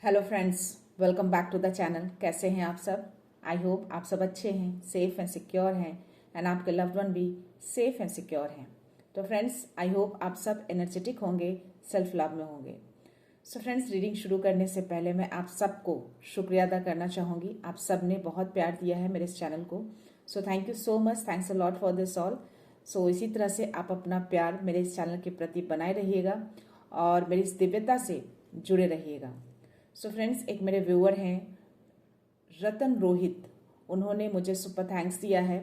Hello friends, welcome back to the channel. कैसे हैं आप सब? आई होप आप सब अच्छे हैं, सेफ एंड सिक्योर हैं एंड आपके लव्ड वन भी सेफ एंड सिक्योर हैं। तो फ्रेंड्स, आई होप आप सब एनर्जेटिक होंगे, सेल्फ लव में होंगे। सो फ्रेंड्स, रीडिंग शुरू करने से पहले मैं आप सबको शुक्रिया अदा करना चाहूँगी। आप सब ने बहुत प्यार दिया है मेरे इस चैनल को। So thank you so much, thanks a lot for this all. So इसी तरह से आप अपना प्यार मेरे इस चैनल के प्रति बनाए रहिएगा और मेरी इस दिव्यता से जुड़े रहिएगा। सो फ्रेंड्स, एक मेरे व्यूअर हैं रतन रोहित, उन्होंने मुझे सुपर थैंक्स दिया है।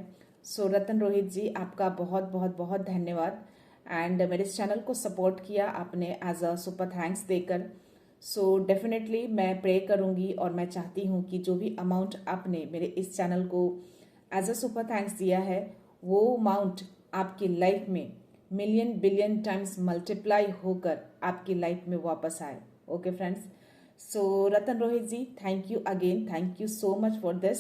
सो रतन रोहित जी, आपका बहुत बहुत बहुत धन्यवाद एंड मेरे इस चैनल को सपोर्ट किया आपने एज अ सुपर थैंक्स देकर। सो डेफिनेटली मैं प्रे करूंगी और मैं चाहती हूँ कि जो भी अमाउंट आपने मेरे इस चैनल को एज अ सुपर थैंक्स दिया है वो अमाउंट आपकी लाइफ में मिलियन बिलियन टाइम्स मल्टीप्लाई होकर आपकी लाइफ में वापस आए। Okay friends, so Ratan Rohit ji, thank you again, thank you so much for this.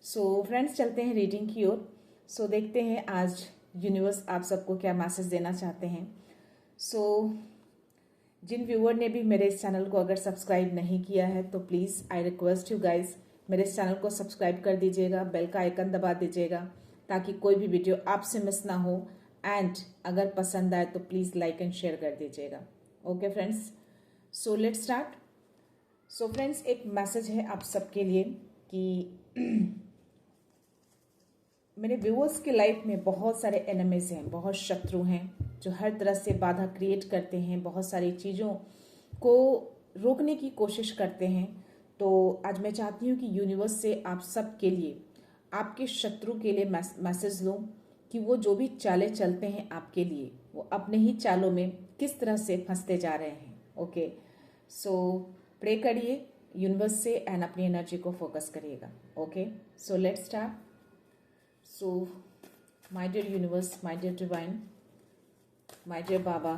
So friends, चलते हैं रीडिंग की ओर। सो देखते हैं आज यूनिवर्स आप सबको क्या मैसेज देना चाहते हैं। सो जिन व्यूअर ने भी मेरे इस चैनल को अगर सब्सक्राइब नहीं किया है तो please I request you guys, मेरे इस चैनल को सब्सक्राइब कर दीजिएगा, बेल का आइकन दबा दीजिएगा ताकि कोई भी वीडियो आपसे मिस ना हो एंड अगर पसंद आए तो प्लीज़ लाइक एंड शेयर कर दीजिएगा। Okay friends, so let's start. So friends, एक मैसेज है आप सबके लिए कि मेरे व्यूअर्स की लाइफ में बहुत सारे एनिमीज हैं, बहुत शत्रु हैं जो हर तरह से बाधा क्रिएट करते हैं, बहुत सारी चीज़ों को रोकने की कोशिश करते हैं। तो आज मैं चाहती हूँ कि यूनिवर्स से आप सब के लिए, आपके शत्रु के लिए मैसेज लूँ कि वो जो भी चालें चलते हैं आपके लिए, वो अपने ही चालों में किस तरह से फंसते जा रहे हैं। ओके, सो प्रे करिए यूनिवर्स से एंड अपनी एनर्जी को फोकस करिएगा। Okay, so let's start. So my dear universe, my dear divine, my dear baba,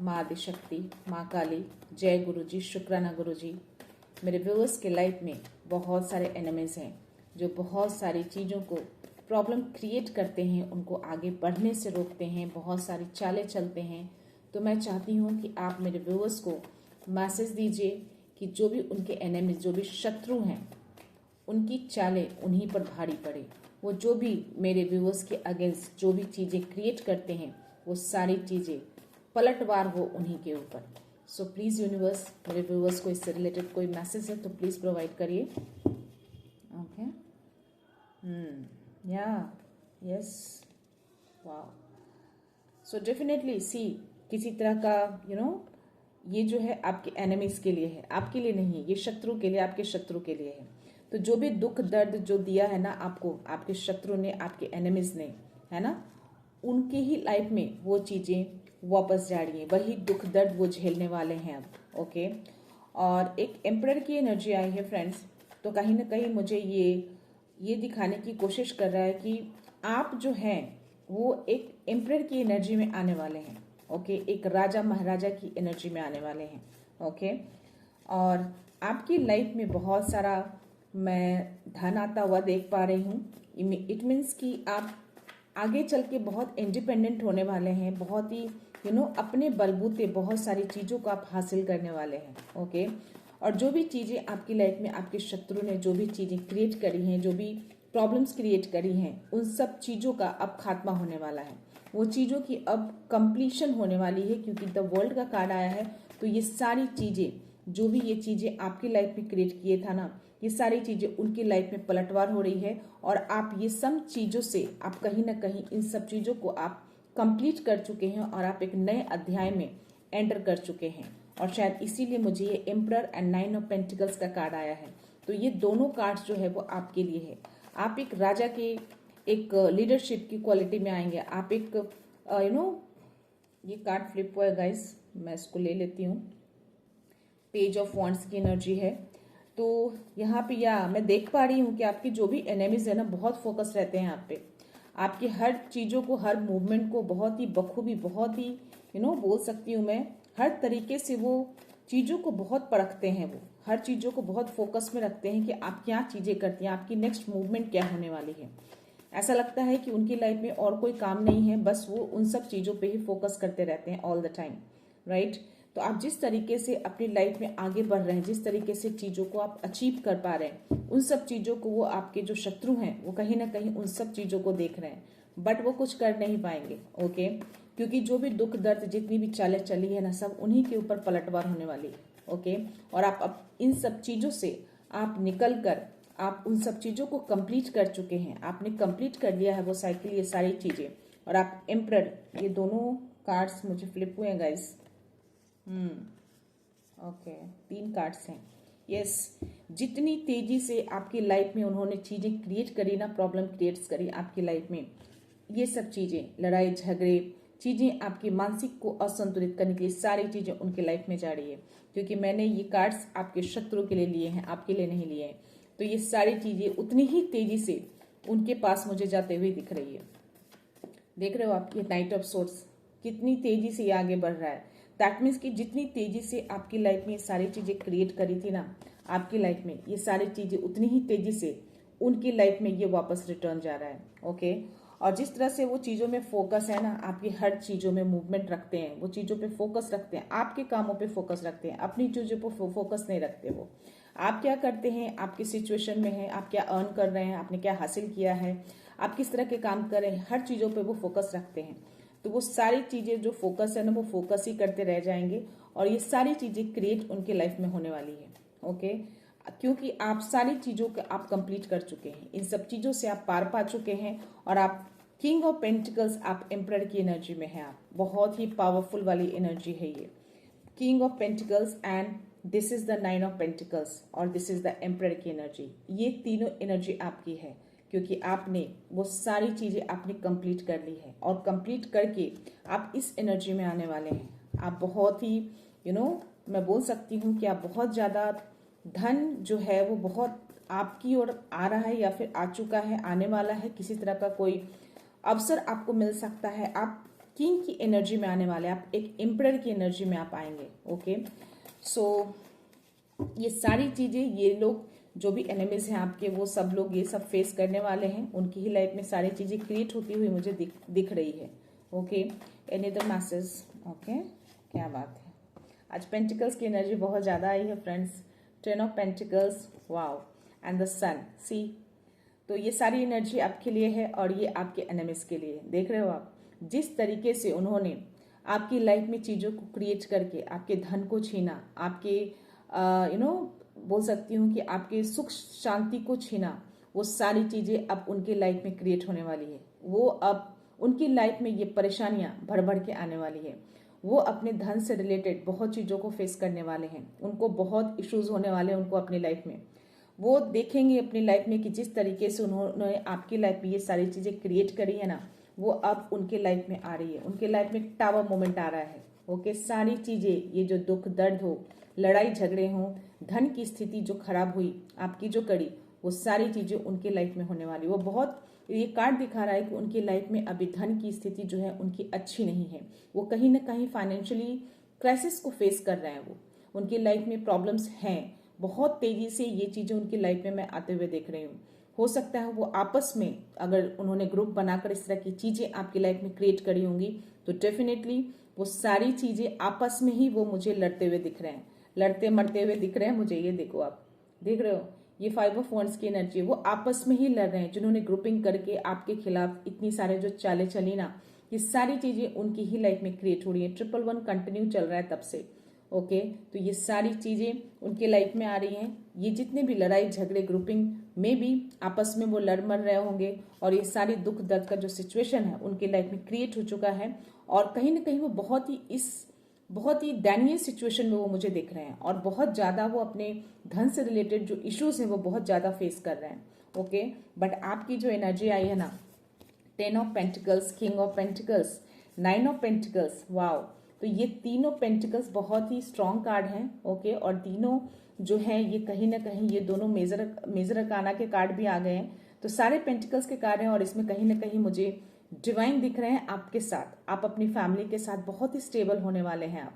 माँ आदिशक्ति, माँ काली, जय गुरु जी, शुक्राना गुरु जी। मेरे व्यूअर्स के लाइफ में बहुत सारे एनिमीज हैं जो बहुत सारी चीज़ों को प्रॉब्लम क्रिएट करते हैं, उनको आगे बढ़ने से रोकते हैं, बहुत सारी चालें चलते हैं। तो मैं चाहती हूँ कि आप मेरे व्यूअर्स को मैसेज दीजिए कि जो भी उनके एनिमीज, जो भी शत्रु हैं, उनकी चालें उन्हीं पर भारी पड़े। वो जो भी मेरे व्यूअर्स के अगेंस्ट जो भी चीज़ें क्रिएट करते हैं वो सारी चीज़ें पलटवार हो उन्हीं के ऊपर। सो प्लीज़ यूनिवर्स, मेरे व्यूअर्स को इससे रिलेटेड कोई मैसेज है तो प्लीज़ प्रोवाइड करिए। ओके, या यस, वाह। सो डेफिनेटली सी, किसी तरह का ये जो है आपके एनिमीज के लिए है, आपके लिए नहीं, ये शत्रु के लिए, आपके शत्रु के लिए है। तो जो भी दुख दर्द जो दिया है ना आपको आपके शत्रु ने, आपके एनिमीज ने, है ना, उनके ही लाइफ में वो चीज़ें वापस जा रही हैं, वही दुख दर्द वो झेलने वाले हैं अब। ओके, और एक एम्परर की एनर्जी आई है फ्रेंड्स। तो कहीं ना कहीं मुझे ये दिखाने की कोशिश कर रहा है कि आप जो हैं वो एक एम्परर की एनर्जी में आने वाले हैं। ओके, एक राजा महाराजा की एनर्जी में आने वाले हैं। ओके, और आपकी लाइफ में बहुत सारा मैं धन आता हुआ देख पा रही हूँ। इट मीन्स कि आप आगे चल के बहुत इंडिपेंडेंट होने वाले हैं, बहुत ही अपने बलबूते बहुत सारी चीज़ों को आप हासिल करने वाले हैं। ओके, और जो भी चीज़ें आपकी लाइफ में आपके शत्रु ने जो भी चीज़ें क्रिएट करी हैं, जो भी प्रॉब्लम्स क्रिएट करी हैं, उन सब चीज़ों का अब खात्मा होने वाला है। वो चीज़ों की अब कंप्लीशन होने वाली है क्योंकि द वर्ल्ड का कार्ड आया है। तो ये सारी चीज़ें, जो भी ये चीज़ें आपकी लाइफ में क्रिएट किए था ना, ये सारी चीज़ें उनकी लाइफ में पलटवार हो रही है और आप ये सब चीज़ों से आप कहीं ना कहीं इन सब चीज़ों को आप कंप्लीट कर चुके हैं और आप एक नए अध्याय में एंटर कर चुके हैं। और शायद इसीलिए मुझे ये एम्परर एंड 9 ऑफ पेंटिकल्स का कार्ड आया है। तो ये दोनों कार्ड्स जो है वो आपके लिए है। आप एक राजा के एक लीडरशिप की क्वालिटी में आएंगे। आप एक ये कार्ड फ्लिप हुआ है गाइस, मैं इसको ले लेती हूँ। पेज ऑफ वॉन्ड्स की एनर्जी है। तो यहाँ पे मैं देख पा रही हूँ कि आपकी जो भी एनिमीज है ना, बहुत फोकस रहते हैं आप पे। आपकी हर चीज़ों को, हर मूवमेंट को बहुत ही बखूबी, बहुत ही बोल सकती हूँ मैं, हर तरीके से वो चीज़ों को बहुत परखते हैं। वो हर चीज़ों को बहुत फोकस में रखते हैं कि आप क्या चीज़ें करती हैं, आपकी नेक्स्ट मूवमेंट क्या होने वाली है। ऐसा लगता है कि उनकी लाइफ में और कोई काम नहीं है, बस वो उन सब चीज़ों पे ही फोकस करते रहते हैं ऑल द टाइम, राइट। तो आप जिस तरीके से अपनी लाइफ में आगे बढ़ रहे हैं, जिस तरीके से चीज़ों को आप अचीव कर पा रहे हैं, उन सब चीज़ों को वो आपके जो शत्रु हैं वो कहीं ना कहीं उन सब चीज़ों को देख रहे हैं, बट वो कुछ कर नहीं पाएंगे। ओके, क्योंकि जो भी दुख दर्द जितनी भी चालें चली है ना, सब उन्हीं के ऊपर पलटवार होने वाली है। ओके, और आप अब इन सब चीज़ों से आप निकल कर आप उन सब चीज़ों को कंप्लीट कर चुके हैं, आपने कंप्लीट कर लिया है वो साइकिल, ये सारी चीज़ें। और आप एम्परर, ये दोनों कार्ड्स मुझे फ्लिप हुए हैं गाइस। ओके, 3 कार्ड्स हैं। यस, जितनी तेजी से आपकी लाइफ में उन्होंने चीज़ें क्रिएट करी ना, प्रॉब्लम क्रिएट्स करी आपकी लाइफ में, ये सब चीज़ें, लड़ाई झगड़े, चीज़ें आपकी मानसिक को असंतुलित करने के लिए सारी चीज़ें उनके लाइफ में जा रही है। क्योंकि मैंने ये कार्ड्स आपके शत्रु के लिए लिए हैं, आपके लिए नहीं लिए हैं। तो ये सारी चीज़ें उतनी ही तेजी से उनके पास मुझे जाते हुए दिख रही है। देख रहे हो आप, ये नाइट ऑफ सोर्ट्स कितनी तेजी से ये आगे बढ़ रहा है। दैट मीन्स कि जितनी तेजी से आपकी लाइफ में ये सारी चीज़ें क्रिएट करी थी ना, आपकी लाइफ में ये सारी चीज़ें उतनी ही तेजी से उनकी लाइफ में ये वापस रिटर्न जा रहा है। ओके, और जिस तरह से वो चीज़ों में फोकस है ना, आपकी हर चीज़ों में मूवमेंट रखते हैं, वो चीज़ों पे फोकस रखते हैं, आपके कामों पे फोकस रखते हैं, अपनी चीज़ों पर फोकस नहीं रखते। वो आप क्या करते हैं, आपकी सिचुएशन में है, आप क्या अर्न कर रहे हैं, आपने क्या हासिल किया है, आप किस तरह के काम कर रहे हैं, हर चीज़ों पे वो फोकस रखते हैं। तो वो सारी चीज़ें जो फोकस है ना, वो फोकस ही करते रह जाएंगे और ये सारी चीज़ें क्रिएट उनके लाइफ में होने वाली है। ओके, क्योंकि आप सारी चीज़ों को आप कंप्लीट कर चुके हैं, इन सब चीज़ों से आप पार पा चुके हैं और आप किंग ऑफ पेंटिकल्स, आप एम्परर की एनर्जी में हैं। आप बहुत ही पावरफुल वाली एनर्जी है ये, king of pentacles and this is the 9 of pentacles और दिस इज द एम्परर की एनर्जी। ये तीनों एनर्जी आपकी है क्योंकि आपने वो सारी चीज़ें आपने कंप्लीट कर ली है और कंप्लीट करके आप इस एनर्जी में आने वाले हैं। आप बहुत ही मैं बोल सकती हूँ कि आप बहुत ज़्यादा धन जो है वो बहुत आपकी ओर आ रहा है या फिर आ चुका है, आने वाला है। किसी तरह का कोई अवसर आपको मिल सकता है, आप किंग की एनर्जी में आने वाले, आप एक एम्परर की एनर्जी में आप आएंगे। ओके, सो ये सारी चीज़ें, ये लोग जो भी एनिमीज हैं आपके, वो सब लोग ये सब फेस करने वाले हैं। उनकी ही लाइफ में सारी चीज़ें क्रिएट होती हुई मुझे दिख रही है। Okay, any other message? Okay, क्या बात है, आज पेंटिकल्स की एनर्जी बहुत ज़्यादा आई है friends. 10 of pentacles, wow, and the sun, see. तो ये सारी एनर्जी आपके लिए है और ये आपके एनिमीज के लिए। देख रहे हो आप जिस तरीके से उन्होंने आपकी लाइफ में चीज़ों को क्रिएट करके आपके धन को छीना, आपके बोल सकती हूँ कि आपके सुख शांति को छीना, वो सारी चीज़ें अब उनके लाइफ में क्रिएट होने वाली है। वो अब उनकी लाइफ में ये परेशानियाँ भर भर के आने वाली है। वो अपने धन से रिलेटेड बहुत चीज़ों को फेस करने वाले हैं, उनको बहुत इश्यूज होने वाले हैं उनको अपनी लाइफ में। वो देखेंगे अपनी लाइफ में कि जिस तरीके से उन्होंने आपकी लाइफ में ये सारी चीज़ें क्रिएट करी है ना, वो अब उनके लाइफ में आ रही है। उनके लाइफ में टावर मोमेंट आ रहा है। ओके, सारी चीज़ें, ये जो दुख दर्द हो, लड़ाई झगड़े हों, धन की स्थिति जो खराब हुई आपकी जो कड़ी, वो सारी चीज़ें उनके लाइफ में होने वाली। वो बहुत, ये कार्ड दिखा रहा है कि उनकी लाइफ में अभी धन की स्थिति जो है उनकी अच्छी नहीं है। वो कहीं ना कहीं फाइनेंशियली क्राइसिस को फेस कर रहे हैं। वो उनकी लाइफ में प्रॉब्लम्स हैं। बहुत तेजी से ये चीज़ें उनकी लाइफ में मैं आते हुए देख रही हूँ। हो सकता है वो आपस में, अगर उन्होंने ग्रुप बनाकर इस तरह की चीज़ें आपकी लाइफ में क्रिएट करी होंगी, तो डेफिनेटली वो सारी चीज़ें आपस में ही वो मुझे लड़ते हुए दिख रहे हैं, लड़ते मरते हुए दिख रहे हैं मुझे। ये देखो, आप देख रहे हो, ये 5 ऑफ वंड्स की एनर्जी, वो आपस में ही लड़ रहे हैं। जिन्होंने ग्रुपिंग करके आपके खिलाफ इतनी सारे जो चालें चली ना, ये सारी चीज़ें उनकी ही लाइफ में क्रिएट हो रही है। 111 कंटिन्यू चल रहा है तब से। ओके, तो ये सारी चीज़ें उनके लाइफ में आ रही हैं। ये जितने भी लड़ाई झगड़े ग्रुपिंग में भी आपस में वो लड़ मर रहे होंगे और ये सारी दुख दर्द का जो सिचुएशन है उनके लाइफ में क्रिएट हो चुका है। और कहीं ना कहीं वो बहुत ही दयनीय सिचुएशन में वो मुझे दिख रहे हैं और बहुत ज़्यादा वो अपने धन से रिलेटेड जो इश्यूज हैं वो बहुत ज़्यादा फेस कर रहे हैं। ओके, बट आपकी जो एनर्जी आई है ना, 10 of pentacles, king of pentacles, 9 of pentacles, wow. तो ये तीनों पेंटिकल्स बहुत ही स्ट्रॉन्ग कार्ड हैं। ओके, और तीनों जो हैं ये कहीं ना कहीं, ये दोनों मेजर अरकाना के कार्ड भी आ गए हैं। तो सारे पेंटिकल्स के कार्ड हैं और इसमें कहीं ना कहीं मुझे डिवाइन दिख रहे हैं आपके साथ। आप अपनी फैमिली के साथ बहुत ही स्टेबल होने वाले हैं।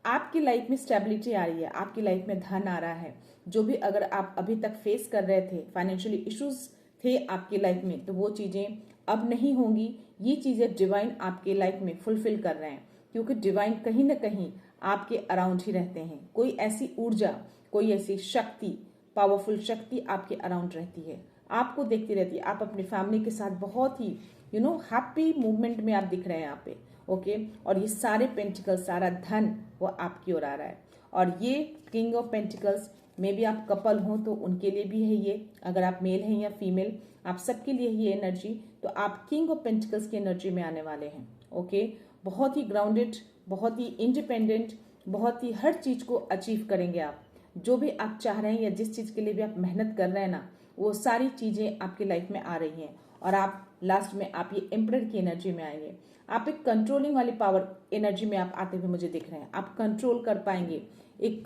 आपकी लाइफ में स्टेबिलिटी आ रही है, आपकी लाइफ में धन आ रहा है। जो भी अगर आप अभी तक फेस कर रहे थे, फाइनेंशियली इश्यूज थे आपकी लाइफ में, तो वो चीज़ें अब नहीं होंगी। ये चीज़ें डिवाइन आपके लाइफ में फुलफिल कर रहे हैं क्योंकि डिवाइन कहीं ना कहीं आपके अराउंड ही रहते हैं। कोई ऐसी ऊर्जा, कोई ऐसी शक्ति, पावरफुल शक्ति आपके अराउंड रहती है, आपको देखती रहती है। आप अपनी फैमिली के साथ बहुत ही हैप्पी मूवमेंट में आप दिख रहे हैं यहाँ पे। ओके, और ये सारे पेंटिकल्स, सारा धन वो आपकी ओर आ रहा है। और ये किंग ऑफ पेंटिकल्स में भी आप कपल हो तो उनके लिए भी है ये, अगर आप मेल हैं या फीमेल, आप सबके लिए ये एनर्जी। तो आप किंग ऑफ पेंटिकल्स की एनर्जी में आने वाले हैं। ओके, बहुत ही ग्राउंडेड, बहुत ही इंडिपेंडेंट, बहुत ही हर चीज को अचीव करेंगे आप। जो भी आप चाह रहे हैं या जिस चीज के लिए भी आप मेहनत कर रहे हैं ना, वो सारी चीजें आपकी लाइफ में आ रही हैं। और आप लास्ट में आप ये एम्परर की एनर्जी में आएंगे। आप एक कंट्रोलिंग वाली पावर एनर्जी में आप आते हुए मुझे दिख रहे हैं। आप कंट्रोल कर पाएंगे, एक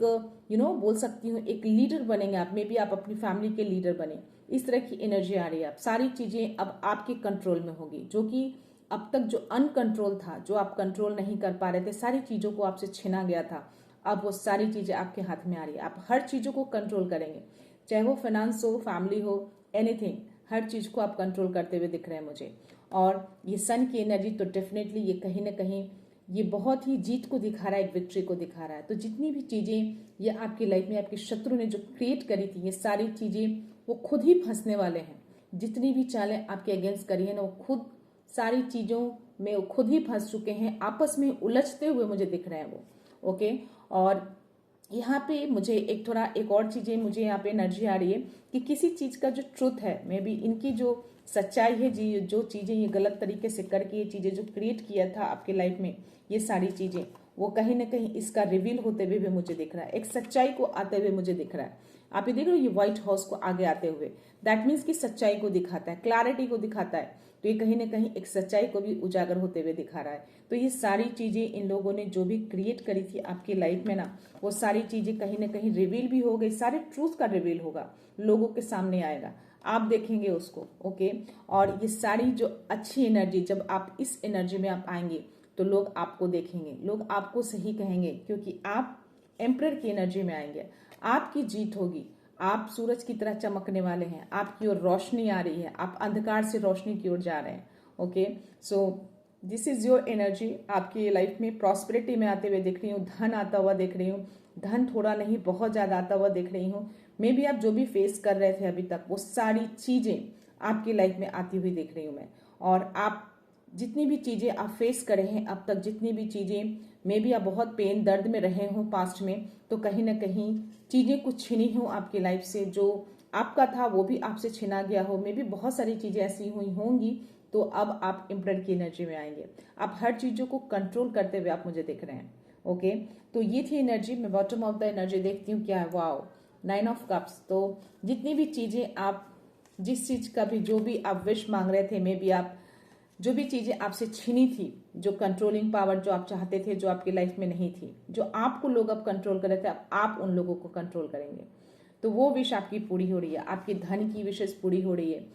बोल सकती हूँ एक लीडर बनेंगे आप। मे बी आप अपनी फैमिली के लीडर बने, इस तरह की एनर्जी आ रही है। आप सारी चीजें अब आपके कंट्रोल में होगी, जो कि अब तक जो अनकंट्रोल था, जो आप कंट्रोल नहीं कर पा रहे थे, सारी चीजों को आपसे छीना गया था, अब वो सारी चीजें आपके हाथ में आ रही है। आप हर चीजों को कंट्रोल करेंगे, चाहे वो फाइनेंस हो, फैमिली हो, एनीथिंग, हर चीज को आप कंट्रोल करते हुए दिख रहे हैं मुझे। और ये सन की एनर्जी तो डेफिनेटली ये कहीं ना कहीं ये बहुत ही जीत को दिखा रहा है, एक विक्ट्री को दिखा रहा है। तो जितनी भी चीजें ये आपकी लाइफ में आपके शत्रु ने जो क्रिएट करी थी, ये सारी चीजें वो खुद ही फंसने वाले हैं। जितनी भी चालें आपके अगेंस्ट करी है ना, वो खुद सारी चीजों में वो खुद ही फंस चुके हैं, आपस में उलझते हुए मुझे दिख रहे हैं वो। ओके, और यहाँ पे मुझे एक और चीजें मुझे यहाँ पे एनर्जी आ रही है कि किसी चीज का जो ट्रुथ है, मे बी इनकी जो सच्चाई है जी, जो चीजें ये गलत तरीके से करके ये चीजें जो क्रिएट किया था आपके लाइफ में, ये सारी चीजें वो कहीं ना कहीं इसका रिवील होते हुए भी मुझे दिख रहा है, एक सच्चाई को आते हुए मुझे दिख रहा है। आप ये देख रहे हो, ये व्हाइट हाउस को आगे आते हुए, दैट मीन्स की सच्चाई को दिखाता है, क्लैरिटी को दिखाता है। तो ये कहीं ना कहीं एक सच्चाई को भी उजागर होते हुए दिखा रहा है। तो ये सारी चीजें इन लोगों ने जो भी क्रिएट करी थी आपकी लाइफ में ना, वो सारी चीजें कहीं ना कहीं रिवील भी हो गई, सारे ट्रूथ का रिवील होगा, लोगों के सामने आएगा, आप देखेंगे उसको। ओके, और ये सारी जो अच्छी एनर्जी, जब आप इस एनर्जी में आप आएंगे तो लोग आपको देखेंगे, लोग आपको सही कहेंगे, क्योंकि आप एम्परर की एनर्जी में आएंगे। आपकी जीत होगी, आप सूरज की तरह चमकने वाले हैं, आपकी ओर रोशनी आ रही है, आप अंधकार से रोशनी की ओर जा रहे हैं। Okay, so this is your energy. आपकी लाइफ में प्रॉस्पेरिटी में आते हुए दिख रही हूँ, धन आता हुआ दिख रही हूँ, धन थोड़ा नहीं बहुत ज्यादा आता हुआ दिख रही हूँ। मे बी आप जो भी फेस कर रहे थे अभी तक, वो सारी चीजें आपकी लाइफ में आती हुई दिख रही हूँ मैं। और आप जितनी भी चीजें आप फेस करे हैं अब तक, जितनी भी चीजें मे बी आप बहुत पेन दर्द में रहे हो पास्ट में, तो कहीं ना कहीं चीजें कुछ छीनी हो आपकी लाइफ से, जो आपका था वो भी आपसे छीना गया हो। मे बी बहुत सारी चीजें ऐसी हुई होंगी, तो अब आप एम्परर की एनर्जी में आएंगे। आप हर चीजों को कंट्रोल करते हुए आप मुझे दिख रहे हैं। ओके, तो ये थी एनर्जी। मैं बॉटम ऑफ द एनर्जी देखती हूँ क्या है। Wow, 9 of cups. तो जितनी भी चीजें आप, जिस चीज का भी जो भी आप विश मांग रहे थे, मे बी आप जो भी चीजें आपसे छीनी थी, जो कंट्रोलिंग पावर जो आप चाहते थे, जो आपकी लाइफ में नहीं थी, जो आपको लोग अब कंट्रोल कर रहे थे, अब आप उन लोगों को कंट्रोल करेंगे। तो वो विश आपकी पूरी हो रही है, आपकी धन की विशेष पूरी हो रही है,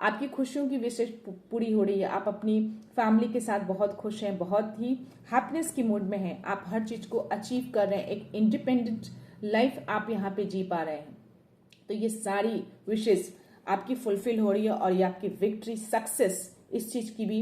आपकी खुशियों की विशेष पूरी हो रही है। आप अपनी फैमिली के साथ बहुत खुश हैं, बहुत ही हैप्पीनेस की मूड में हैं, आप हर चीज को अचीव कर रहे हैं, एक इंडिपेंडेंट लाइफ आप यहाँ पे जी पा रहे हैं। तो ये सारी विशेष आपकी फुलफिल हो रही है, और ये आपकी विक्ट्री, सक्सेस, इस चीज की भी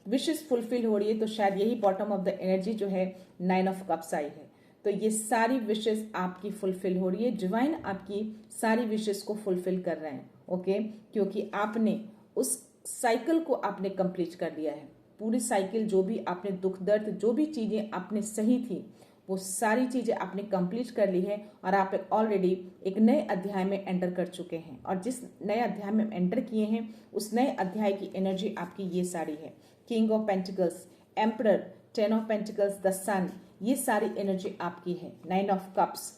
विशेष फुलफिल हो रही है। तो शायद यही बॉटम ऑफ द एनर्जी जो है 9 ऑफ कप्स आई है। तो ये सारी विशेष आपकी फुलफिल हो रही है, डिवाइन आपकी सारी विशेष को फुलफिल कर रहे हैं। ओके, क्योंकि आपने उस साइकिल को आपने कंप्लीट कर दिया है। पूरी साइकिल, जो भी आपने दुख दर्द, जो भी चीजें आपने सही थी, वो सारी चीजें आपने कंप्लीट कर ली है, और आप ऑलरेडी एक नए अध्याय में एंटर कर चुके हैं। और जिस नए अध्याय में एंटर किए हैं, उस नए अध्याय की एनर्जी आपकी ये सारी है। King of pentacles, emperor, 10 of pentacles, the sun, ये सारी एनर्जी आपकी है। 9 ऑफ कप्स,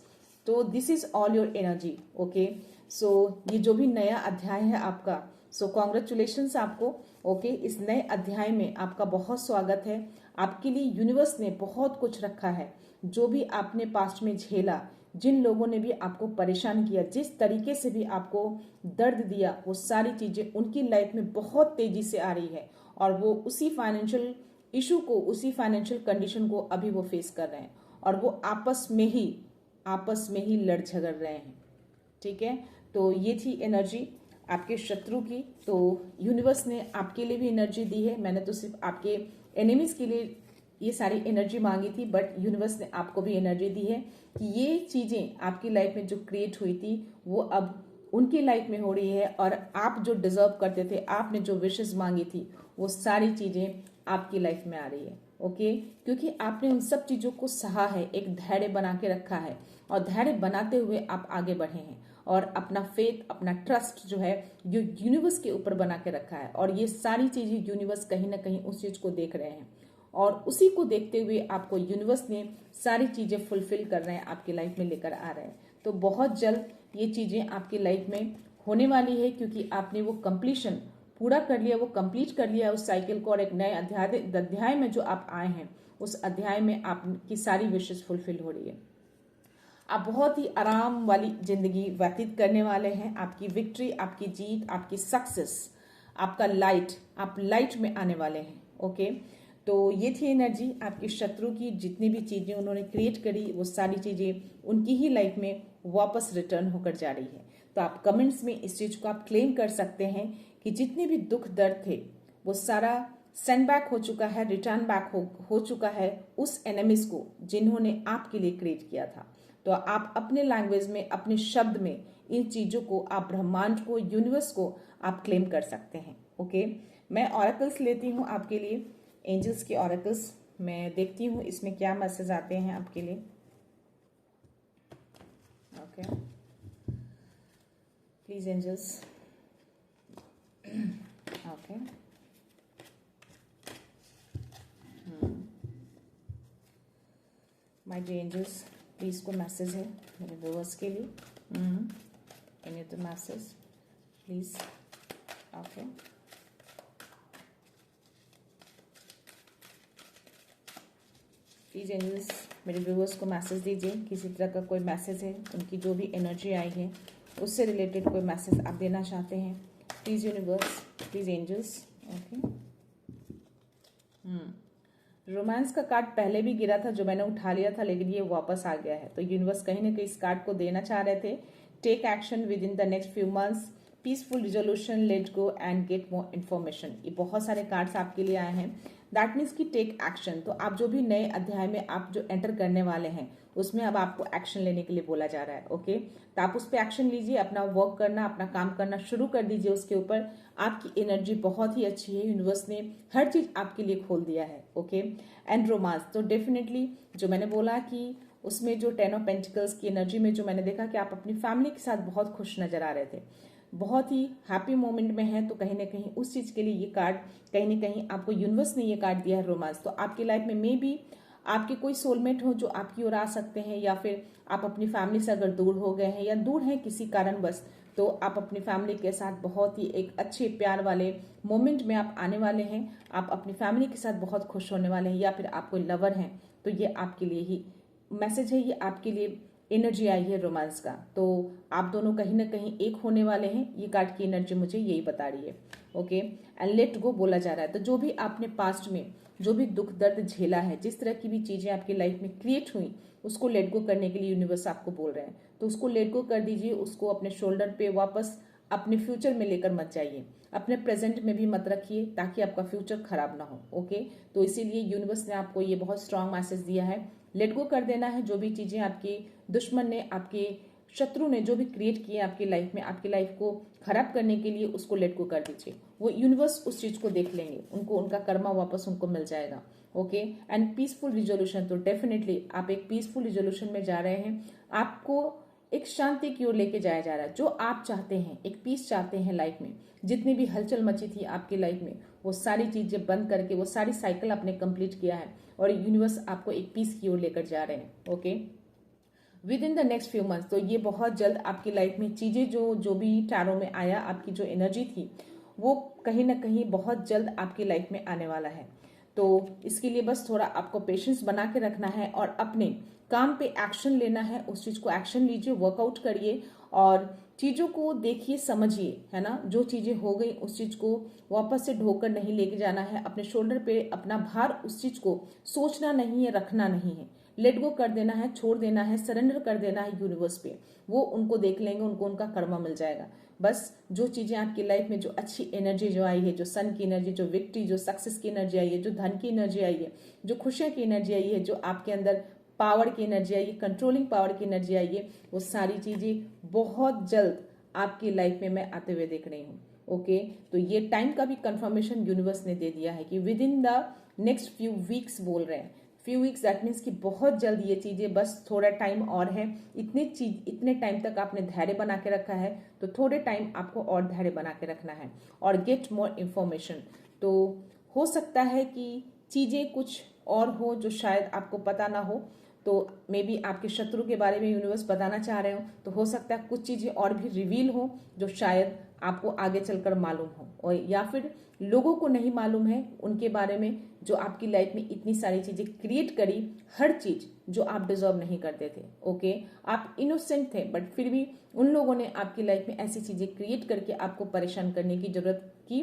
तो this is all your energy. Okay, so ये जो भी नया अध्याय है आपका, सो कॉन्ग्रेचुलेशंस आपको। ओके, इस नए अध्याय में आपका बहुत स्वागत है। आपके लिए यूनिवर्स ने बहुत कुछ रखा है। जो भी आपने पास्ट में झेला, जिन लोगों ने भी आपको परेशान किया, जिस तरीके से भी आपको दर्द दिया, वो सारी चीजें उनकी लाइफ में बहुत तेजी से आ रही है, और वो उसी फाइनेंशियल इशू को, उसी फाइनेंशियल कंडीशन को अभी वो फेस कर रहे हैं, और वो आपस में ही लड़ झगड़ रहे हैं। ठीक है, तो ये थी एनर्जी आपके शत्रु की। तो यूनिवर्स ने आपके लिए भी एनर्जी दी है, मैंने तो सिर्फ आपके एनिमीज के लिए ये सारी एनर्जी मांगी थी, बट यूनिवर्स ने आपको भी एनर्जी दी है कि ये चीजें आपकी लाइफ में जो क्रिएट हुई थी वो अब उनकी लाइफ में हो रही है, और आप जो डिजर्व करते थे, आपने जो विशेष मांगी थी, वो सारी चीजें आपकी लाइफ में आ रही है। ओके, क्योंकि आपने उन सब चीजों को सहा है, एक धैर्य बना के रखा है, और धैर्य बनाते हुए आप आगे बढ़े हैं, और अपना फेथ, अपना ट्रस्ट जो है जो यूनिवर्स के ऊपर बना के रखा है, और ये सारी चीजें यूनिवर्स कहीं ना कहीं उस चीज को देख रहे हैं, और उसी को देखते हुए आपको यूनिवर्स ने सारी चीजें फुलफिल कर रहे हैं, आपकी लाइफ में लेकर आ रहे हैं। तो बहुत जल्द ये चीजें आपकी लाइफ में होने वाली है, क्योंकि आपने वो कंप्लीशन पूरा कर लिया, वो कंप्लीट कर लिया उस साइकिल को, और एक नए अध्याय में जो आप आए हैं, उस अध्याय में आपकी सारी विशेष फुलफिल हो रही है। आप बहुत ही आराम वाली जिंदगी व्यतीत करने वाले हैं। आपकी विक्ट्री, आपकी जीत, आपकी सक्सेस, आपका लाइट, आप लाइट में आने वाले हैं। ओके, तो ये थी एनर्जी आपकी शत्रु की। जितनी भी चीजें उन्होंने क्रिएट करी, वो सारी चीजें उनकी ही लाइफ में वापस रिटर्न होकर जा रही है। तो आप कमेंट्स में इस चीज को आप क्लेम कर सकते हैं कि जितने भी दुख दर्द थे, वो सारा सेंड बैक हो चुका है, रिटर्न बैक हो चुका है उस एनिमीज को जिन्होंने आपके लिए क्रिएट किया था। तो आप अपने लैंग्वेज में, अपने शब्द में इन चीजों को, आप ब्रह्मांड को, यूनिवर्स को आप क्लेम कर सकते हैं। ओके, मैं ऑरेकल्स लेती हूँ आपके लिए, एंजल्स के ऑरेकल्स। मैं देखती हूँ इसमें क्या मैसेज आते हैं आपके लिए। Okay, please angels. Okay, my dear angels, please को मैसेज है मेरे व्यूअर्स के लिए। Can you the message please? Okay, please angels मेरे व्यूअर्स को मैसेज दीजिए। किसी तरह का कोई मैसेज है, उनकी जो भी एनर्जी आई है उससे रिलेटेड कोई मैसेज आप देना चाहते हैं, please universe, please angels. Okay, romance का कार्ड पहले भी गिरा था जो मैंने उठा लिया था, लेकिन ये वापस आ गया है। तो यूनिवर्स कहीं ना कहीं इस कार्ड को देना चाह रहे थे, take action within the next few months, peaceful resolution, let go and get more information. ये बहुत सारे कार्ड्स आपके लिए आए हैं। दैट मीन्स की टेक एक्शन। तो आप जो भी नए अध्याय में आप जो एंटर करने वाले हैं, उसमें अब आपको एक्शन लेने के लिए बोला जा रहा है। ओके, तो आप उस पर एक्शन लीजिए, अपना वर्क करना, अपना काम करना शुरू कर दीजिए उसके ऊपर। आपकी एनर्जी बहुत ही अच्छी है, यूनिवर्स ने हर चीज आपके लिए खोल दिया है। ओके, एंड रोमांस तो डेफिनेटली जो मैंने बोला कि उसमें जो 10 ऑफ पेंटिकल्स की एनर्जी में जो मैंने देखा कि आप अपनी फैमिली के साथ बहुत खुश नजर आ रहे थे, बहुत ही हैप्पी मोमेंट में है। तो कहीं ना कहीं उस चीज के लिए ये कार्ड, कहीं ना कहीं आपको यूनिवर्स ने ये कार्ड दिया है, रोमांस। तो आपकी लाइफ में मे बी आपके कोई सोलमेट हो जो आपकी ओर आ सकते हैं, या फिर आप अपनी फैमिली से अगर दूर हो गए हैं या दूर हैं किसी कारणवश, तो आप अपनी फैमिली के साथ बहुत ही एक अच्छे प्यार वाले मोमेंट में आप आने वाले हैं। आप अपनी फैमिली के साथ बहुत खुश होने वाले हैं, या फिर आप कोई लवर हैं, तो ये आपके लिए ही मैसेज है, ये आपके लिए एनर्जी आई है रोमांस का। तो आप दोनों कहीं ना कहीं एक होने वाले हैं, ये कार्ड की एनर्जी मुझे यही बता रही है। ओके, एंड लेट गो बोला जा रहा है। तो जो भी आपने पास्ट में जो भी दुख दर्द झेला है, जिस तरह की भी चीजें आपकी लाइफ में क्रिएट हुई, उसको लेट गो करने के लिए यूनिवर्स आपको बोल रहे हैं। तो उसको लेट गो कर दीजिए, उसको अपने शोल्डर पे वापस अपने फ्यूचर में लेकर मत जाइए, अपने प्रेजेंट में भी मत रखिए, ताकि आपका फ्यूचर खराब ना हो। ओके, तो इसीलिए यूनिवर्स ने आपको ये बहुत स्ट्रांग मैसेज दिया है, लेट गो कर देना है। जो भी चीजें आपके दुश्मन ने, आपके शत्रु ने जो भी क्रिएट किए आपकी लाइफ में, आपकी लाइफ को खराब करने के लिए, उसको लेट गो कर दीजिए। वो यूनिवर्स उस चीज को देख लेंगे, उनको उनका कर्मा वापस उनको मिल जाएगा। ओके, एंड पीसफुल रिजोल्यूशन, तो डेफिनेटली आप एक पीसफुल रिजोल्यूशन में जा रहे हैं। आपको एक शांति की ओर लेके जाया जा रहा है। जो आप चाहते हैं, एक पीस चाहते हैं लाइफ में, जितनी भी हलचल मची थी आपकी लाइफ में, वो सारी चीजें बंद करके वो सारी साइकिल आपने कंप्लीट किया है, और यूनिवर्स आपको एक पीस की ओर लेकर जा रहे हैं। Okay, with in the next few months, तो ये बहुत जल्द आपकी लाइफ में चीजें जो भी टैरो में आया, आपकी जो एनर्जी थी, वो कहीं ना कहीं बहुत जल्द आपकी लाइफ में आने वाला है। तो इसके लिए बस थोड़ा आपको पेशेंस बना के रखना है, और अपने काम पे एक्शन लेना है। उस चीज को एक्शन लीजिए, वर्कआउट करिए, और चीजों को देखिए, समझिए, है ना। जो चीजें हो गई उस चीज को वापस से ढोकर नहीं लेके जाना है। अपने शोल्डर पे अपना भार, उस चीज को सोचना नहीं है, रखना नहीं है, लेट गो कर देना है, छोड़ देना है, सरेंडर कर देना है यूनिवर्स पे। वो उनको देख लेंगे, उनको उनका कर्मा मिल जाएगा। बस जो चीज़ें आपकी लाइफ में, जो अच्छी एनर्जी जो आई है, जो सन की एनर्जी, जो विक्ट्री, जो सक्सेस की एनर्जी आई है, जो धन की एनर्जी आई है, जो खुशियाँ की एनर्जी आई है, जो आपके अंदर पावर की एनर्जी आई है, कंट्रोलिंग पावर की एनर्जी आई है, वो सारी चीज़ें बहुत जल्द आपकी लाइफ में मैं आते हुए देख रही हूँ। ओके, तो ये टाइम का भी कंफर्मेशन यूनिवर्स ने दे दिया है कि with in the next few weeks बोल रहे हैं। फ्यू वीक्स दैट मीन्स कि बहुत जल्द ये चीज़ें, बस थोड़ा टाइम और है। इतने टाइम तक आपने धैर्य बना के रखा है, तो थोड़े टाइम आपको और धैर्य बना के रखना है और गेट मोर इन्फॉर्मेशन। तो हो सकता है कि चीज़ें कुछ और हो जो शायद आपको पता ना हो, तो मे बी आपके शत्रु के बारे में यूनिवर्स बताना चाह रहे हो, तो हो सकता है कुछ चीज़ें और भी रिवील हो जो शायद आपको आगे चलकर मालूम हो, और या फिर लोगों को नहीं मालूम है उनके बारे में, जो आपकी लाइफ में इतनी सारी चीज़ें क्रिएट करी, हर चीज़ जो आप डिजर्व नहीं करते थे। ओके, आप इनोसेंट थे, बट फिर भी उन लोगों ने आपकी लाइफ में ऐसी चीज़ें क्रिएट करके आपको परेशान करने की जरूरत की।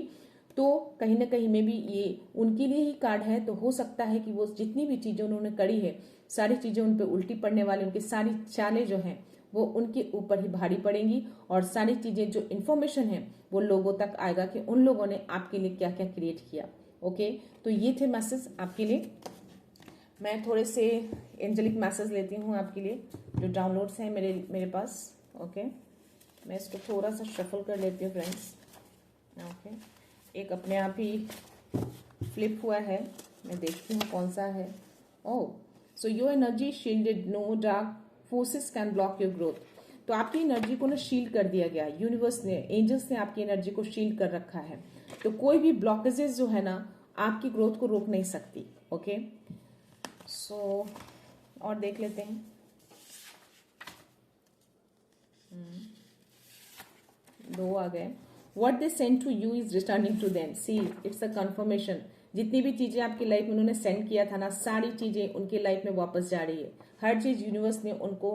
तो कहीं ना कहीं में भी ये उनके लिए ही कार्ड है। तो हो सकता है कि वो जितनी भी चीज़ें उन्होंने करी है, सारी चीज़ें उन पर उल्टी पड़ने वाली, उनकी सारी चालें जो हैं वो उनके ऊपर ही भारी पड़ेंगी, और सारी चीज़ें जो इन्फॉर्मेशन है वो लोगों तक आएगा कि उन लोगों ने आपके लिए क्या क्या क्रिएट किया। ओके, तो ये थे मैसेज आपके लिए। मैं थोड़े से एंजेलिक मैसेज लेती हूँ आपके लिए, जो डाउनलोड्स हैं मेरे पास। ओके, मैं इसको थोड़ा सा शफल कर लेती हूँ फ्रेंड्स। ओके, एक अपने आप ही फ्लिप हुआ है, मैं देखती हूँ कौन सा है। Oh, so your energy shielded, no dark forces can block your growth. तो आपकी एनर्जी को ना शील्ड कर दिया गया, यूनिवर्स ने, एंजल्स ने आपकी एनर्जी को शील्ड कर रखा है। तो कोई भी ब्लॉकेजेस जो है ना आपकी ग्रोथ को रोक नहीं सकती। ओके, सो और देख लेते हैं। दो आ गए। What they send to you is returning to them. See, it's a confirmation. जितनी भी चीजें आपकी लाइफ में उन्होंने सेंड किया था ना, सारी चीजें उनकी लाइफ में वापस जा रही है। हर चीज यूनिवर्स ने उनको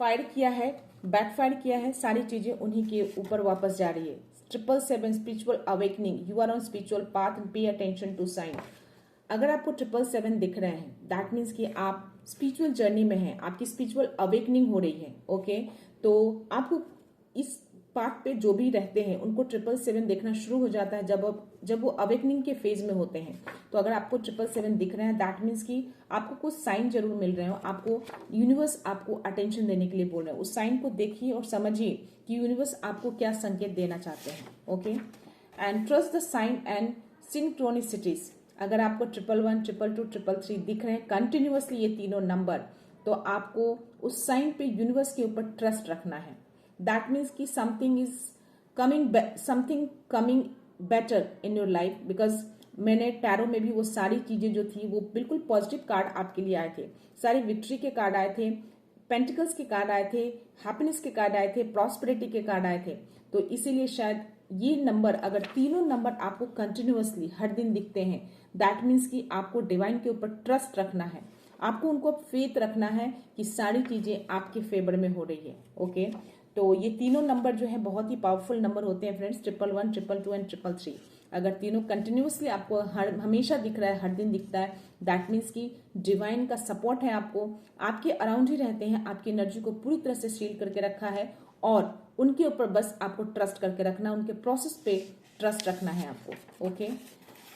फायर किया है, बैकफायर किया है, सारी चीजें उन्हीं के ऊपर वापस जा रही है। 777 spiritual awakening, you are on spiritual path and pay attention to sign. अगर आपको 777 दिख रहे हैं, दैट मीन्स कि आप स्पिरिचुअल जर्नी में हैं, आपकी स्पिरिचुअल अवेकनिंग हो रही है। ओके, तो आपको इस पाथ पे जो भी रहते हैं उनको 777 देखना शुरू हो जाता है जब वो अवेकनिंग के फेज में होते हैं। तो अगर आपको 777 दिख रहे हैं, दैट मीन्स कि आपको कुछ साइन जरूर मिल रहे हो, आपको यूनिवर्स आपको अटेंशन देने के लिए बोल रहे हैं। उस साइन को देखिए और समझिए कि यूनिवर्स आपको क्या संकेत देना चाहते हैं। Okay, and trust the sign and synchronicities. अगर आपको 111, 222, 333 दिख रहे हैं कंटिन्यूअसली, ये तीनों नंबर, तो आपको उस साइन पे यूनिवर्स के ऊपर ट्रस्ट रखना है। दैट मीन्स कि something coming better in your life. Because मैंने टैरो में भी वो सारी चीजें जो थी वो बिल्कुल पॉजिटिव कार्ड आपके लिए आए थे। सारी विक्ट्री के कार्ड आए थे, पेंटिकल्स के कार्ड आए थे, हैप्पीनेस के कार्ड आए थे, प्रॉस्पेरिटी के कार्ड आए थे। तो इसीलिए शायद ये नंबर, अगर तीनों नंबर आपको कंटिन्यूअसली हर दिन दिखते हैं, दैट मीन्स कि आपको डिवाइन के ऊपर ट्रस्ट रखना है, आपको उनको फेथ रखना है कि सारी चीजें आपके फेवर में हो रही है। ओके, तो ये तीनों नंबर जो है बहुत ही पावरफुल नंबर होते हैं फ्रेंड्स, 111, 222 एंड 333। अगर तीनों कंटिन्यूअसली आपको हमेशा दिख रहा है, हर दिन दिखता है, दैट मीन्स कि डिवाइन का सपोर्ट है, आपको आपके अराउंड ही रहते हैं, आपकी एनर्जी को पूरी तरह से शील्ड करके रखा है, और उनके ऊपर बस आपको ट्रस्ट करके रखना, उनके प्रोसेस पे ट्रस्ट रखना है आपको। Okay,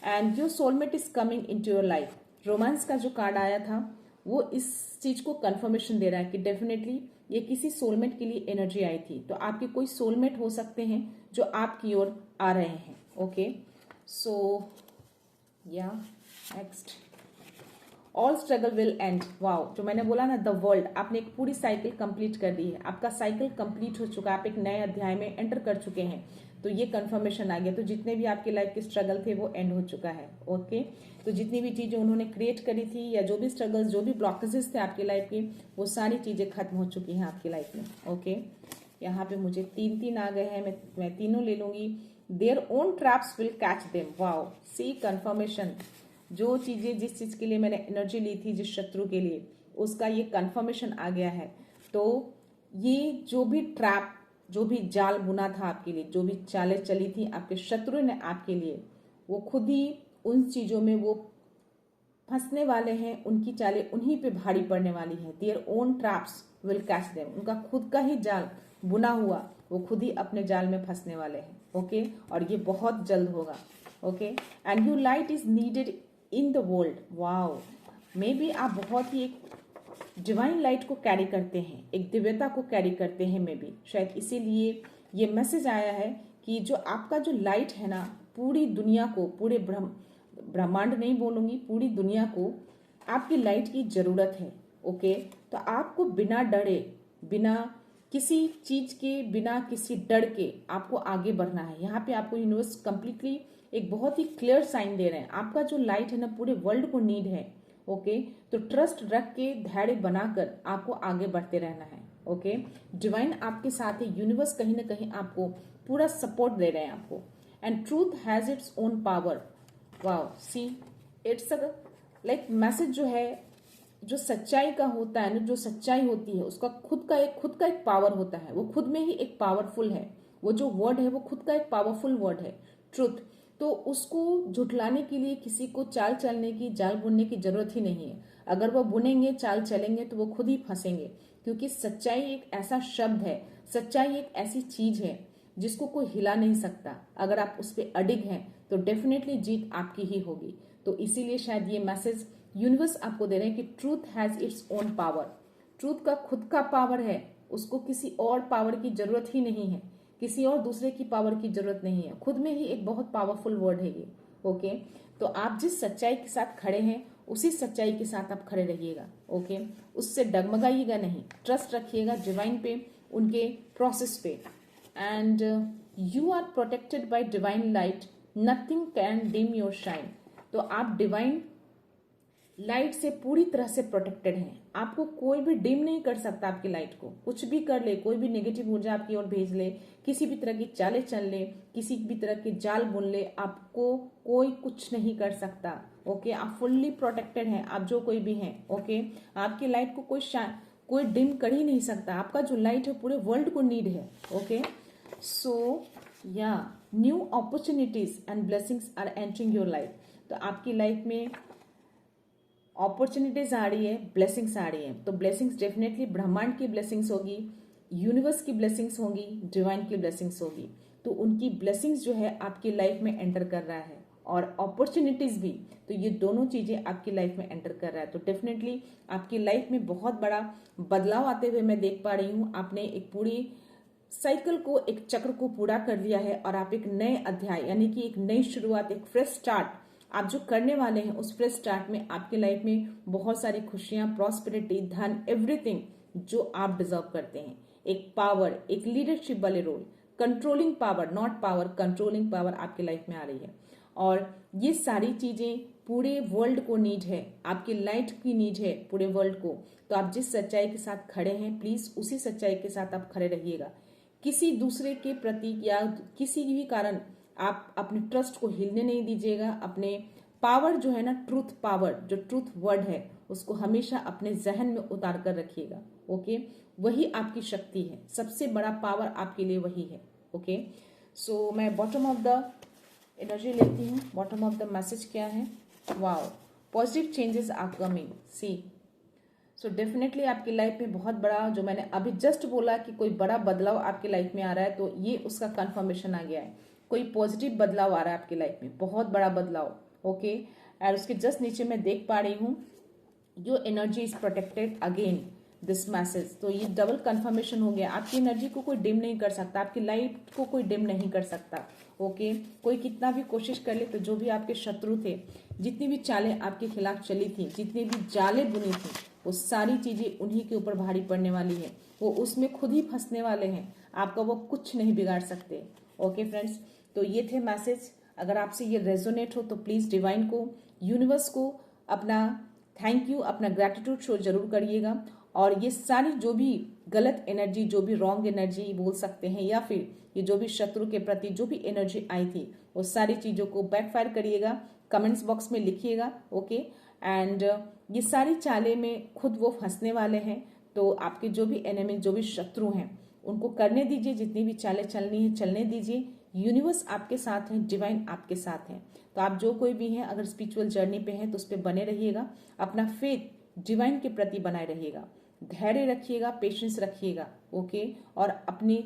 and your soulmate is coming into your life. Romance का जो कार्ड आया था वो इस चीज को कंफर्मेशन दे रहा है कि डेफिनेटली ये किसी सोलमेट के लिए एनर्जी आई थी। तो आपके कोई सोलमेट हो सकते हैं जो आपकी ओर आ रहे हैं। ओके, सो या next, all struggle will and. Wow, जो मैंने बोला ना, द वर्ल्ड, आपने एक पूरी साइकिल कंप्लीट कर दी है, आपका साइकिल कंप्लीट हो चुका है, आप एक नए अध्याय में एंटर कर चुके हैं। तो ये कंफर्मेशन आ गया। तो जितने भी आपकी लाइफ के स्ट्रगल थे वो एंड हो चुका है। ओके, तो जितनी भी चीजें उन्होंने क्रिएट करी थी, या जो भी स्ट्रगल्स, जो भी ब्लॉकेजेस थे आपकी लाइफ की, वो सारी चीजें खत्म हो चुकी हैं आपकी लाइफ में। ओके, यहाँ पे मुझे 3 आ गए हैं, मैं तीनों ले लूंगी। Their own traps will catch them. Wow, see confirmation. जो चीजें, जिस चीज के लिए मैंने एनर्जी ली थी, जिस शत्रु के लिए, उसका ये कंफर्मेशन आ गया है। तो ये जो भी ट्रैप, जो भी जाल बुना था आपके लिए, जो भी चालें चली थी आपके शत्रु ने आपके लिए, वो खुद ही उन चीजों में वो फंसने वाले हैं, उनकी चालें उन्हीं पे भारी पड़ने वाली है। There own traps will catch them, उनका खुद का ही जाल बुना हुआ, वो खुद ही अपने जाल में फंसने वाले हैं। ओके, और ये बहुत जल्द होगा। Okay, and your light is needed in the world. Wow, may be आप बहुत ही एक डिवाइन लाइट को कैरी करते हैं, एक दिव्यता को कैरी करते हैं, मे बी शायद इसीलिए ये मैसेज आया है कि जो आपका जो लाइट है ना, पूरी दुनिया को, पूरे ब्रह्मांड नहीं बोलूंगी, पूरी दुनिया को आपकी लाइट की जरूरत है। ओके, तो आपको बिना डरे, बिना किसी चीज के, बिना किसी डर के आपको आगे बढ़ना है। यहाँ पे आपको यूनिवर्स कंप्लीटली एक बहुत ही क्लियर साइन दे रहे हैं, आपका जो लाइट है ना पूरे वर्ल्ड को नीड है। ओके, तो ट्रस्ट रख के, धैर्य बनाकर आपको आगे बढ़ते रहना है। ओके, डिवाइन आपके साथ है, यूनिवर्स कहीं ना कहीं आपको पूरा सपोर्ट दे रहे हैं आपको। And truth has its own power. Wow, see it's like message जो है, जो सच्चाई का होता है ना, जो सच्चाई होती है उसका खुद का एक पावर होता है, वो खुद में ही एक पावरफुल है। वो जो वर्ड है वो खुद का एक पावरफुल वर्ड है, ट्रुथ। तो उसको झुठलाने के लिए किसी को चाल चलने की, जाल बुनने की जरूरत ही नहीं है। अगर वो बुनेंगे, चाल चलेंगे तो वो खुद ही फंसेंगे, क्योंकि सच्चाई एक ऐसा शब्द है, सच्चाई एक ऐसी चीज है जिसको कोई हिला नहीं सकता। अगर आप उस पर अडिग हैं तो डेफिनेटली जीत आपकी ही होगी। तो इसीलिए शायद ये मैसेज यूनिवर्स आपको दे रहे हैं कि truth has its own power. Truth का खुद का पावर है, उसको किसी और पावर की जरूरत ही नहीं है, किसी और दूसरे की पावर की जरूरत नहीं है, खुद में ही एक बहुत पावरफुल वर्ड है ये। ओके, तो आप जिस सच्चाई के साथ खड़े हैं उसी सच्चाई के साथ आप खड़े रहिएगा। ओके, उससे डगमगाइएगा नहीं, ट्रस्ट रखिएगा डिवाइन पे, उनके प्रोसेस पे। And you are protected by divine light, nothing can dim your shine. तो आप डिवाइन लाइट से पूरी तरह से प्रोटेक्टेड हैं, आपको कोई भी डिम नहीं कर सकता आपकी लाइट को। कुछ भी कर ले, कोई भी नेगेटिव ऊर्जा आपकी ओर भेज ले, किसी भी तरह की चालें चल ले, किसी भी तरह के जाल बुन ले, आपको कोई कुछ नहीं कर सकता। ओके, आप फुल्ली प्रोटेक्टेड हैं, आप जो कोई भी हैं। ओके, आपकी लाइट को कोई डिम कर ही नहीं सकता। आपका जो लाइट है पूरे वर्ल्ड को नीड है। ओके, सो या new opportunities and blessings are entering your life. तो आपकी लाइफ में अपॉर्चुनिटीज आ रही है, ब्लेसिंग्स आ रही है। तो ब्लेसिंग्स डेफिनेटली ब्रह्मांड की ब्लेसिंग्स होगी, यूनिवर्स की ब्लेसिंग्स होगी, डिवाइन की ब्लेसिंग्स होगी। तो उनकी ब्लेसिंग्स जो है आपकी लाइफ में एंटर कर रहा है, और अपॉर्चुनिटीज भी। तो ये दोनों चीजें आपकी लाइफ में एंटर कर रहा है। तो डेफिनेटली आपकी लाइफ में बहुत बड़ा बदलाव आते हुए मैं देख पा रही हूँ। आपने एक पूरी साइकिल को, एक चक्र को पूरा कर लिया है, और आप एक नए अध्याय यानी कि एक नई शुरुआत, एक फ्रेश स्टार्ट आप जो करने वाले हैं, उस फ्रेश स्टार्ट में आपकी लाइफ में बहुत सारी खुशियां, प्रॉस्पेरिटी, धन, एवरीथिंग जो आप डिजर्व करते हैं। एक पावर, एक लीडरशिप वाले role, controlling power, not power, controlling power आपकी लाइफ में आ रही है। और ये सारी चीजें पूरे वर्ल्ड को नीड है, आपकी लाइट की नीड है पूरे वर्ल्ड को। तो आप जिस सच्चाई के साथ खड़े हैं, प्लीज उसी सच्चाई के साथ आप खड़े रहिएगा। किसी दूसरे के प्रति या किसी भी कारण आप अपने ट्रस्ट को हिलने नहीं दीजिएगा। अपने पावर जो है ना, ट्रूथ पावर, जो ट्रूथ वर्ड है, उसको हमेशा अपने जहन में उतार कर रखिएगा। ओके, वही आपकी शक्ति है, सबसे बड़ा पावर आपके लिए वही है। ओके, सो मैं बॉटम ऑफ द एनर्जी लेती हूँ। बॉटम ऑफ द मैसेज क्या है? Wow, positive changes are coming, see. So definitely आपकी लाइफ में बहुत बड़ा, जो मैंने अभी जस्ट बोला कि कोई बड़ा बदलाव आपकी लाइफ में आ रहा है, तो ये उसका कंफर्मेशन आ गया है। कोई पॉजिटिव बदलाव आ रहा है आपकी लाइफ में, बहुत बड़ा बदलाव। ओके, और उसके जस्ट नीचे मैं देख पा रही हूँ your energy is protected again this message. तो ये डबल कंफर्मेशन हो गया, आपकी एनर्जी को कोई डिम नहीं कर सकता, आपकी लाइट को कोई डिम नहीं कर सकता। ओके, कोई कितना भी कोशिश कर ले, तो जो भी आपके शत्रु थे, जितनी भी चालें आपके खिलाफ चली थी, जितनी भी जालें बुनी थी, वो सारी चीजें उन्हीं के ऊपर भारी पड़ने वाली है। वो उसमें खुद ही फंसने वाले हैं, आपका वो कुछ नहीं बिगाड़ सकते। ओके फ्रेंड्स, तो ये थे मैसेज। अगर आपसे ये रेजोनेट हो तो प्लीज डिवाइन को, यूनिवर्स को अपना थैंक यू, अपना ग्रैटिट्यूड शो जरूर करिएगा। और ये सारी जो भी गलत एनर्जी, जो भी रॉन्ग एनर्जी बोल सकते हैं, या फिर ये जो भी शत्रु के प्रति जो भी एनर्जी आई थी, वो सारी चीजों को बैकफायर करिएगा, कमेंट्स बॉक्स में लिखिएगा। ओके, एंड ये सारी चालें में खुद वो फंसने वाले हैं। तो आपके जो भी एनिमी, जो भी शत्रु हैं, उनको करने दीजिए, जितनी भी चालें चलनी है चलने दीजिए, यूनिवर्स आपके साथ है, डिवाइन आपके साथ है। तो आप जो कोई भी हैं, अगर स्पिरिचुअल जर्नी पे हैं तो उस पर बने रहिएगा, अपना फेथ डिवाइन के प्रति बनाए रहिएगा, धैर्य रखिएगा, पेशेंस रखिएगा। ओके, और अपनी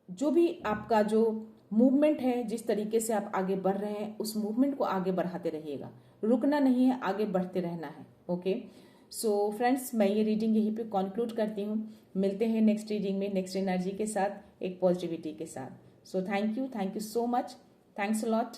जो भी आपका जो मूवमेंट है, जिस तरीके से आप आगे बढ़ रहे हैं, उस मूवमेंट को आगे बढ़ाते रहिएगा, रुकना नहीं है, आगे बढ़ते रहना है। ओके, सो फ्रेंड्स, मैं ये रीडिंग यहीं पे कंक्लूड करती हूँ। मिलते हैं नेक्स्ट रीडिंग में, नेक्स्ट एनर्जी के साथ, एक पॉजिटिविटी के साथ। सो thank you so much, thanks a lot.